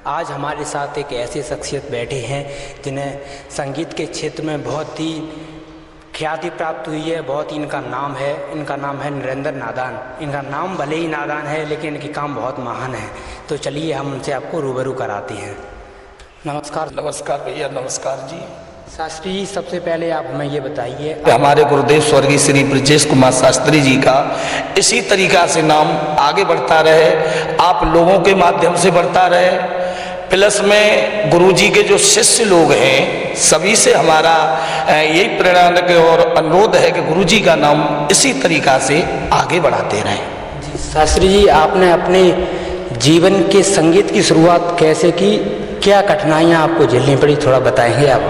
आज हमारे साथ एक ऐसे शख्सियत बैठे हैं जिन्हें संगीत के क्षेत्र में बहुत ही ख्याति प्राप्त हुई है। बहुत ही इनका नाम है नरेंद्र नादान। इनका नाम भले ही नादान है लेकिन इनके काम बहुत महान है। तो चलिए हम उनसे आपको रूबरू कराते हैं। नमस्कार। नमस्कार भैया, नमस्कार जी। शास्त्री जी, सबसे पहले आप हमें ये बताइए, हमारे गुरुदेव स्वर्गीय श्री ब्रजेश कुमार शास्त्री जी का इसी तरीका से नाम आगे बढ़ता रहे, आप लोगों के माध्यम से बढ़ता रहे, प्लस में गुरुजी के जो शिष्य लोग हैं सभी से हमारा यही प्रेरणा और अनुरोध है कि गुरुजी का नाम इसी तरीका से आगे बढ़ाते रहें। जी शास्त्री जी, आपने अपने जीवन के संगीत की शुरुआत कैसे की, क्या कठिनाइयाँ आपको झेलनी पड़ी, थोड़ा बताएंगे आप?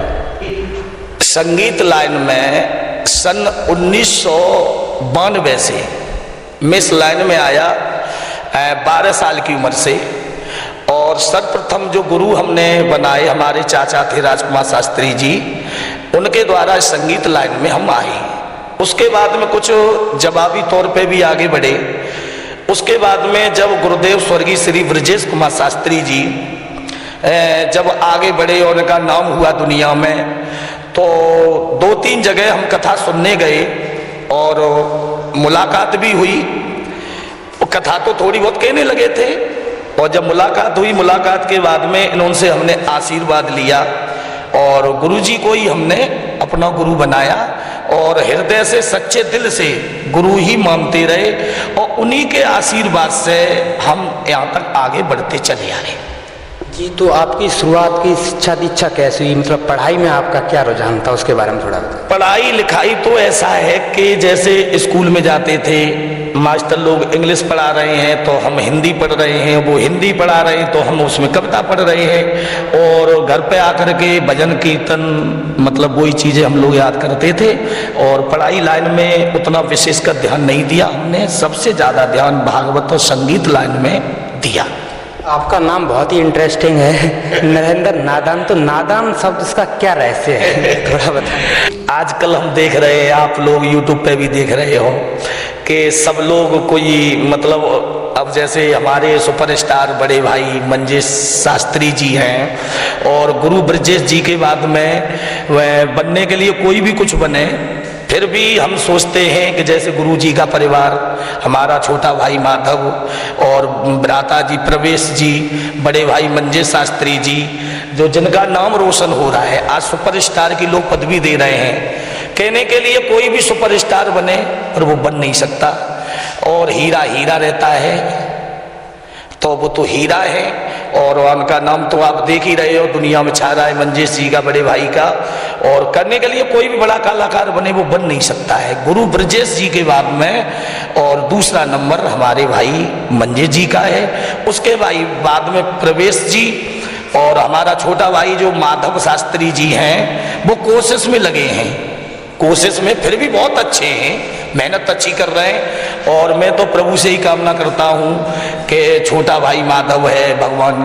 संगीत लाइन में सन 1992 से मैं इस लाइन में आया 12 साल की उम्र से। और सर्वप्रथम जो गुरु हमने बनाए हमारे चाचा थे राजकुमार शास्त्री जी, उनके द्वारा संगीत लाइन में हम आए। उसके बाद में कुछ जवाबी तौर पे भी आगे बढ़े। उसके बाद में जब गुरुदेव स्वर्गीय श्री ब्रजेश कुमार शास्त्री जी जब आगे बढ़े और उनका नाम हुआ दुनिया में, तो 2-3 जगह हम कथा सुनने गए और मुलाकात भी हुई। वो कथा तो थोड़ी बहुत कहने लगे थे और जब मुलाकात हुई, मुलाकात के बाद में इन्होंने हमने आशीर्वाद लिया और गुरुजी को ही हमने अपना गुरु बनाया और हृदय से सच्चे दिल से गुरु ही मानते रहे और उन्हीं के आशीर्वाद से हम यहाँ तक आगे बढ़ते चले आ रहे। जी, तो आपकी शुरुआत की शिक्षा दीक्षा कैसी हुई, मतलब पढ़ाई में आपका क्या रुझान था, उसके बारे में थोड़ा बताएं। पढ़ाई लिखाई तो ऐसा है कि जैसे स्कूल में जाते थे, मास्टर लोग इंग्लिश पढ़ा रहे हैं तो हम हिंदी पढ़ रहे हैं, वो हिंदी पढ़ा रहे हैं तो हम उसमें कविता पढ़ रहे हैं, और घर पे आकर के भजन कीर्तन मतलब वही चीज़ें हम लोग याद करते थे। और पढ़ाई लाइन में उतना विशेष का ध्यान नहीं दिया हमने, सबसे ज़्यादा ध्यान भागवत और संगीत लाइन में दिया। आपका नाम बहुत ही इंटरेस्टिंग है, नरेंद्र नादान। तो नादान शब्द इसका क्या रहस्य है, थोड़ा बताएं। आजकल हम देख रहे हैं, आप लोग यूट्यूब पे भी देख रहे हो कि सब लोग कोई मतलब अब जैसे हमारे सुपरस्टार बड़े भाई मंजेश शास्त्री जी हैं और गुरु ब्रजेश जी के बाद में वह बनने के लिए कोई भी कुछ बने, फिर भी हम सोचते हैं कि जैसे गुरु जी का परिवार, हमारा छोटा भाई माधव और भ्राता जी प्रवेश जी, बड़े भाई मंजेश शास्त्री जी, जो जिनका नाम रोशन हो रहा है, आज सुपरस्टार की लोग पदवी दे रहे हैं। कहने के लिए कोई भी सुपरस्टार बने पर वो बन नहीं सकता, और हीरा हीरा रहता है तो वो तो हीरा है। और उनका नाम तो आप देख ही रहे हो, दुनिया में छा रहा है मंजेश जी का, बड़े भाई का। और करने के लिए कोई भी बड़ा कलाकार बने वो बन नहीं सकता है, गुरु ब्रजेश जी के बाद में। और दूसरा नंबर हमारे भाई मंजेश जी का है, उसके भाई बाद में प्रवेश जी, और हमारा छोटा भाई जो माधव शास्त्री जी हैं वो कोशिश में लगे हैं, कोशिश में फिर भी बहुत अच्छे हैं, मेहनत अच्छी कर रहे हैं। और मैं तो प्रभु से ही कामना करता हूँ कि छोटा भाई माधव है, भगवान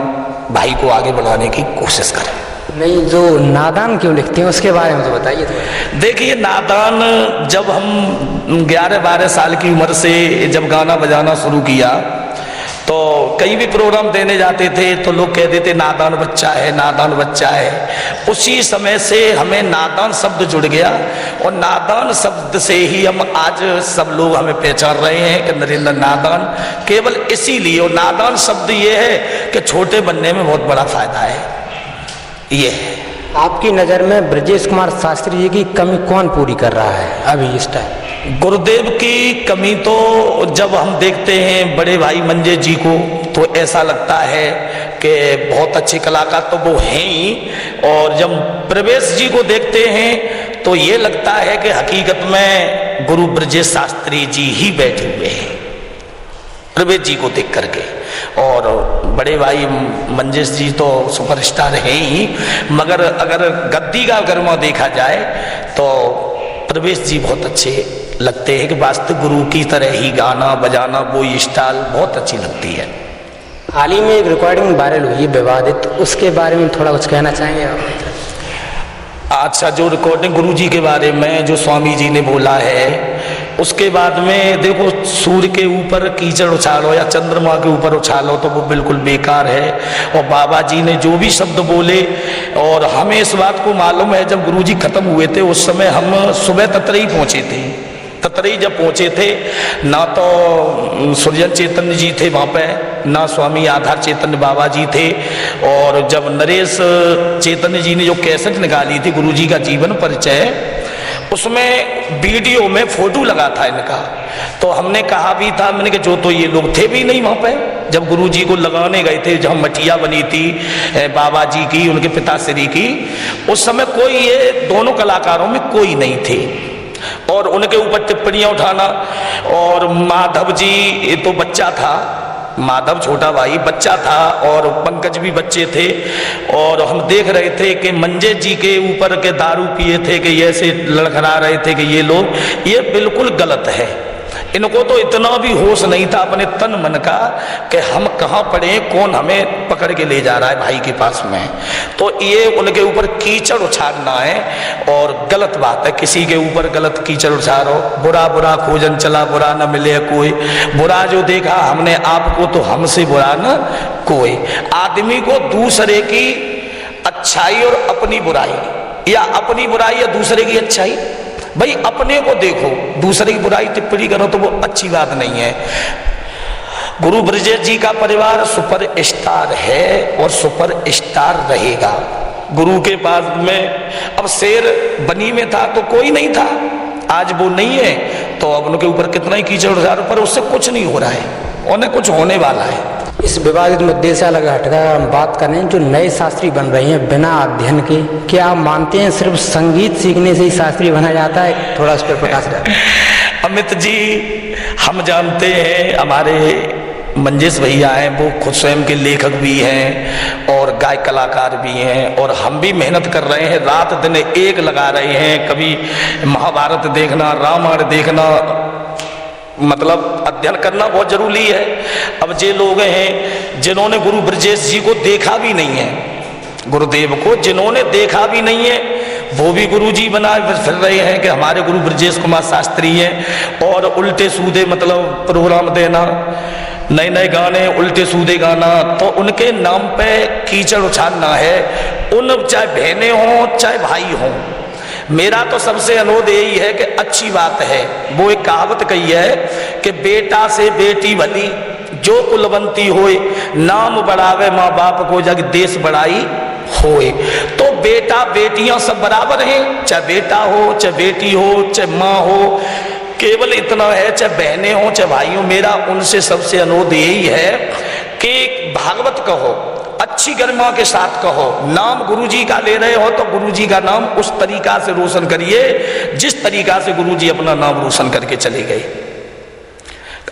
भाई को आगे बढ़ाने की कोशिश करें। नहीं, जो नादान क्यों लिखते हैं उसके बारे में तो बताइए थोड़ा। देखिए, नादान जब हम 11-12 साल की उम्र से जब गाना बजाना शुरू किया तो कहीं भी प्रोग्राम देने जाते थे तो लोग कहते थे नादान बच्चा है, नादान बच्चा है। उसी समय से हमें नादान शब्द जुड़ गया और नादान शब्द से ही हम आज सब लोग हमें पहचान रहे हैं कि नरेंद्र नादान। केवल इसीलिए, और नादान शब्द ये है कि छोटे बनने में बहुत बड़ा फायदा है। ये है। आपकी नज़र में ब्रजेश कुमार शास्त्री जी की कमी कौन पूरी कर रहा है अभी इस टाइम? गुरुदेव की कमी तो जब हम देखते हैं बड़े भाई मंजेश जी को तो ऐसा लगता है कि बहुत अच्छे कलाकार तो वो हैं ही, और जब प्रवेश जी को देखते हैं तो ये लगता है कि हकीकत में गुरु ब्रजेश शास्त्री जी ही बैठे हुए हैं प्रवेश जी को देख करके। और बड़े भाई मंजेश जी तो सुपरस्टार हैं ही, मगर अगर गद्दी का गर्मा देखा जाए तो प्रवेश जी बहुत अच्छे लगते हैं कि वास्तविक गुरु की तरह ही गाना बजाना वो स्टाइल बहुत अच्छी लगती है। हाल ही में एक रिकॉर्डिंग वायरल हुई है विवादित, उसके बारे में थोड़ा कुछ कहना चाहेंगे आप? अच्छा, जो रिकॉर्डिंग गुरु जी के बारे में जो स्वामी जी ने बोला है उसके बाद में देखो सूर्य के ऊपर कीचड़ उछालो या चंद्रमा के ऊपर उछालो तो वो बिल्कुल बेकार है। और बाबा जी ने जो भी शब्द बोले, और हमें इस बात को मालूम है जब गुरुजी खत्म हुए थे उस समय हम सुबह ततरई पहुंचे थे। ततरई जब पहुंचे थे ना तो सुरजन चैतन्य जी थे वहाँ पे, ना स्वामी आधार चैतन्य बाबा जी थे। और जब नरेश चैतन्य जी ने जो कैसेट निकाली थी गुरुजी का जीवन परिचय, उसमें वीडियो में फोटो लगा था इनका। तो हमने कहा भी था, मैंने कहा जो तो ये लोग थे भी नहीं वहाँ पे जब गुरुजी को लगाने गए थे, जहाँ मटिया बनी थी बाबा जी की, उनके पिताश्री की, उस समय कोई ये दोनों कलाकारों में कोई नहीं थे। और उनके ऊपर टिप्पणियां उठाना, और माधव जी ये तो बच्चा था, माधव छोटा भाई बच्चा था और पंकज भी बच्चे थे, और हम देख रहे थे कि मंजे जी के ऊपर के दारू पिए थे कि ऐसे लड़खड़ा रहे थे कि ये लोग, ये बिल्कुल गलत है। इनको तो इतना भी होश नहीं था अपने तन मन का कि हम कहाँ पड़े, कौन हमें पकड़ के ले जा रहा है भाई के पास में। तो ये उनके ऊपर कीचड़ उछालना है और गलत बात है। किसी के ऊपर गलत कीचड़ उछालो, बुरा बुरा खोजन चला बुरा न मिले कोई, बुरा जो देखा हमने आपको तो हमसे बुरा न कोई। आदमी को दूसरे की अच्छाई और अपनी बुराई, या अपनी बुराई या दूसरे की अच्छाई, भाई अपने को देखो, दूसरे की बुराई टिप्पणी करो तो वो अच्छी बात नहीं है। गुरु ब्रजेश जी का परिवार सुपर स्टार है और सुपर स्टार रहेगा। गुरु के पास में अब शेर बनी में था तो कोई नहीं था, आज वो नहीं है तो अब उनके ऊपर कितना ही कीचड़ उछालो पर उससे कुछ नहीं हो रहा है, उन्हें कुछ होने वाला है। इस विवादित मुद्दे से अलग हटकर हम बात करें जो नए शास्त्री बन रहे हैं बिना अध्ययन के, क्या आप मानते हैं सिर्फ संगीत सीखने से ही शास्त्री बना जाता है? थोड़ा इस पर प्रकाश डालें। अमित जी, हम जानते हैं हमारे मंजेश भैया हैं, वो खुद स्वयं के लेखक भी हैं और गायक कलाकार भी हैं, और हम भी मेहनत कर रहे हैं, रात दिन एक लगा रहे हैं। कभी महाभारत देखना, रामायण देखना, मतलब अध्ययन करना बहुत जरूरी है। अब जे लोग हैं जिन्होंने गुरु ब्रजेश जी को देखा भी नहीं है, गुरुदेव को जिन्होंने देखा भी नहीं है, वो भी गुरु जी बना फिर रहे हैं कि हमारे गुरु ब्रजेश कुमार शास्त्री हैं, और उल्टे सूदे मतलब प्रोग्राम देना, नए नए गाने उल्टे सूदे गाना, तो उनके नाम पे कीचड़ उछालना है। उन चाहे बहनें हों चाहे भाई हों, मेरा तो सबसे अनुरोध यही है कि अच्छी बात है, वो एक कहावत कही है कि बेटा से बेटी भली जो कुलवंती होए, नाम बढ़ावे माँ बाप को जग देश बढ़ाई होए। तो बेटा बेटियां सब बराबर हैं, चाहे बेटा हो चाहे बेटी हो चाहे माँ हो, केवल इतना है चाहे बहनें हो चाहे भाई हो। मेरा उनसे सबसे अनुरोध यही है कि भागवत कहो, अच्छी गरिमा के साथ कहो, नाम गुरुजी का ले रहे हो तो गुरुजी का नाम उस तरीका से रोशन करिए जिस तरीका से गुरुजी अपना नाम रोशन करके चले गए।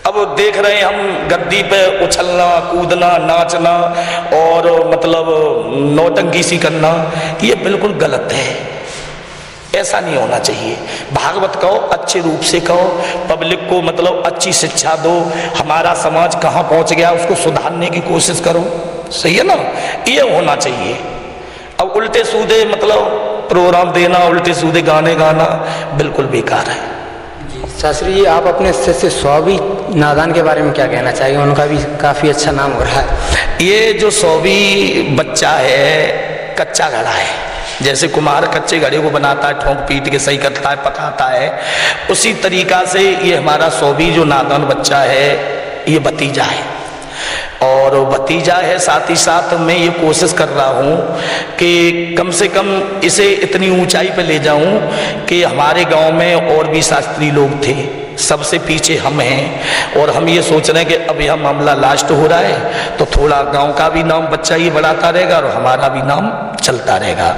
अब देख रहे हैं हम गद्दी पे उछलना कूदना नाचना और मतलब नौटंकी सी करना, ये बिल्कुल गलत है, ऐसा नहीं होना चाहिए। भागवत कहो, अच्छे रूप से कहो, पब्लिक को मतलब अच्छी शिक्षा दो, हमारा समाज कहाँ पहुँच गया उसको सुधारने की कोशिश करो, सही है ना, ये होना चाहिए। अब उल्टे सूदे मतलब प्रोग्राम देना, उल्टे सूदे गाने गाना बिल्कुल बेकार है। शास्त्री जी, आप अपने शिष्य स्वामी नादान के बारे में क्या कहना चाहिए? उनका भी काफ़ी अच्छा नाम हो रहा है। ये जो स्वामी बच्चा है कच्चा घड़ा है, जैसे कुम्हार कच्चे घड़े को बनाता है, ठोंक पीट के सही करता है, पकाता है, उसी तरीका से ये हमारा स्वामी जो नादान बच्चा है ये भतीजा है, और भतीजा है। साथ ही साथ मैं ये कोशिश कर रहा हूँ कि कम से कम इसे इतनी ऊंचाई पे ले जाऊँ कि हमारे गांव में और भी शास्त्री लोग थे, सबसे पीछे हम हैं, और हम ये सोच रहे हैं कि अब यह मामला लास्ट हो रहा है तो थोड़ा गांव का भी नाम बच्चा ये बढ़ाता रहेगा और हमारा भी नाम चलता रहेगा।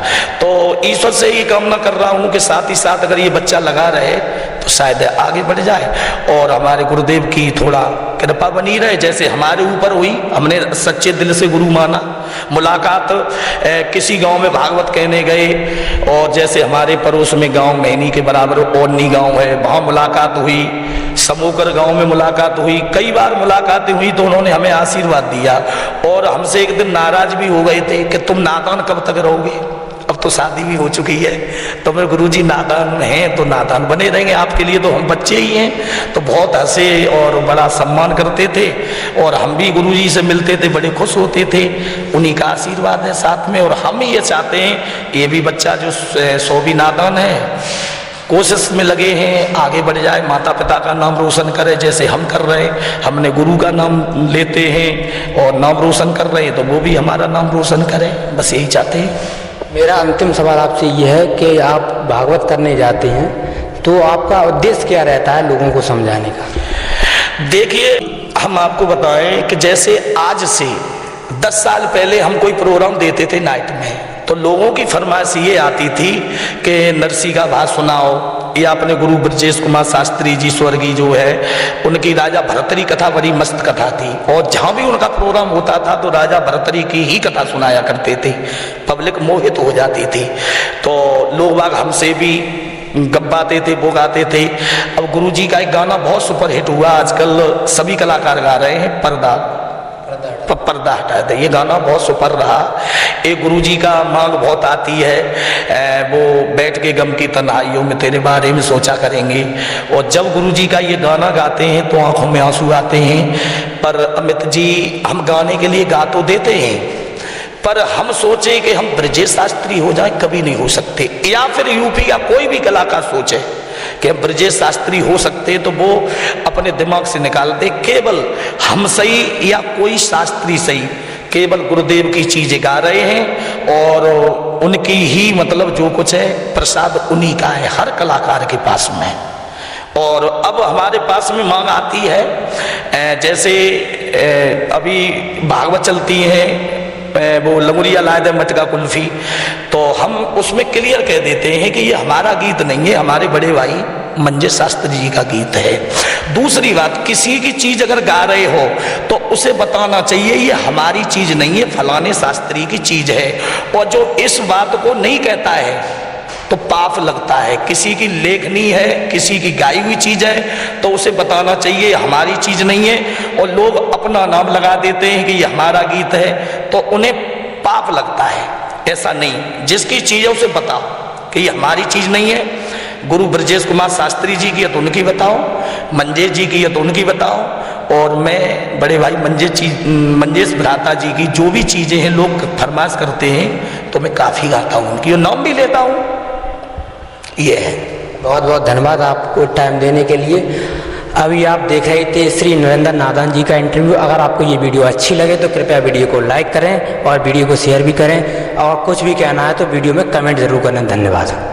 तो ईश्वर से ये कामना कर रहा हूँ कि साथ ही साथ अगर ये बच्चा लगा रहे तो शायद आगे बढ़ जाए और हमारे गुरुदेव की थोड़ा कृपा बनी रहे, जैसे हमारे ऊपर हुई। हमने सच्चे दिल से गुरु माना, मुलाकात किसी गांव में भागवत कहने गए, और जैसे हमारे पड़ोस में गांव मैनी के बराबर ओरनी गांव है, वहाँ मुलाकात हुई, समूकर गांव में मुलाकात हुई, कई बार मुलाकातें हुई, तो उन्होंने हमें आशीर्वाद दिया। और हमसे एक दिन नाराज भी हो गए थे कि तुम नादान कब तक रहोगे, अब अब तो शादी भी हो चुकी है, तो मेरे गुरुजी नादान हैं तो नादान बने रहेंगे, आपके लिए तो हम बच्चे ही हैं। तो बहुत हंसे और बड़ा सम्मान करते थे, और हम भी गुरुजी से मिलते थे, बड़े खुश होते थे। उन्हीं का आशीर्वाद है साथ में, और हम ये चाहते हैं ये भी बच्चा जो सो भी नादान है कोशिश में लगे हैं, आगे बढ़ जाए, माता पिता का नाम रोशन करे, जैसे हम कर रहे हैं। हमने गुरु का नाम लेते हैं और नाम रोशन कर रहे हैं, तो वो भी हमारा नाम रोशन करें, बस यही चाहते हैं। मेरा अंतिम सवाल आपसे ये है कि आप भागवत करने जाते हैं तो आपका उद्देश्य क्या रहता है लोगों को समझाने का? देखिए, हम आपको बताएं कि जैसे आज से 10 साल पहले हम कोई प्रोग्राम देते थे नाइट में, तो लोगों की फरमाइश ये आती थी कि नरसी का भाव सुनाओ, या अपने गुरु ब्रजेश कुमार शास्त्री जी स्वर्गीय जो है उनकी राजा भरतरी कथा बड़ी मस्त कथा थी, और जहाँ भी उनका प्रोग्राम होता था तो राजा भरतरी की ही कथा सुनाया करते थे, पब्लिक मोहित हो जाती थी। तो लोग बाग हमसे भी गब्बाते थे, वो गाते थे। अब गुरुजी का एक गाना बहुत सुपर हिट हुआ, आजकल सभी कलाकार गा रहे हैं, पर्दा हटा दे, ये गाना बहुत सुपर रहा। एक गुरुजी का मांग बहुत आती है, वो बैठ के गम की तन्हाइयों में तेरे बारे में सोचा करेंगे, और जब गुरुजी का ये गाना गाते हैं तो आंखों में आंसू आते हैं। पर अमित जी, हम गाने के लिए गा तो देते हैं, पर हम सोचे कि हम ब्रजेश शास्त्री हो जाए, कभी नहीं हो सकते। या फिर यूपी का कोई भी कलाकार सोचे कि हम ब्रजेश शास्त्री हो सकते, तो वो अपने दिमाग से निकाल दे, केवल हम सही या कोई शास्त्री सही, केवल गुरुदेव की चीजें गा रहे हैं, और उनकी ही मतलब जो कुछ है प्रसाद उन्हीं का है हर कलाकार के पास में। और अब हमारे पास में मांग आती है, जैसे अभी भागवत चलती है, वो लंगुरिया लाए दे मटका कुल्फी, तो हम उसमें क्लियर कह देते हैं कि ये हमारा गीत नहीं है, हमारे बड़े भाई मंजेश शास्त्री जी का गीत है। दूसरी बात, किसी की चीज अगर गा रहे हो तो उसे बताना चाहिए ये हमारी चीज नहीं है, फलाने शास्त्री की चीज है। और जो इस बात को नहीं कहता है तो पाप लगता है। किसी की लेखनी है, किसी की गाई हुई चीज है, तो उसे बताना चाहिए हमारी चीज नहीं है। और लोग अपना नाम लगा देते हैं कि ये हमारा गीत है, तो उन्हें पाप लगता है। ऐसा नहीं, जिसकी चीज है उसे बताओ कि ये हमारी चीज नहीं है। गुरु ब्रजेश कुमार शास्त्री जी की है तो उनकी बताओ, मंजेश जी की है तो उनकी बताओ, और मैं बड़े भाई मंजेश भ्राता जी की जो भी चीजें हैं लोग फरमाइश करते हैं तो मैं काफी गाता हूँ, उनकी नाम भी लेता हूँ। ये है। बहुत बहुत धन्यवाद आपको टाइम देने के लिए। अभी आप देख रहे थे श्री नरेंद्र नादान जी का इंटरव्यू। अगर आपको ये वीडियो अच्छी लगे तो कृपया वीडियो को लाइक करें और वीडियो को शेयर भी करें, और कुछ भी कहना है तो वीडियो में कमेंट जरूर करें। धन्यवाद।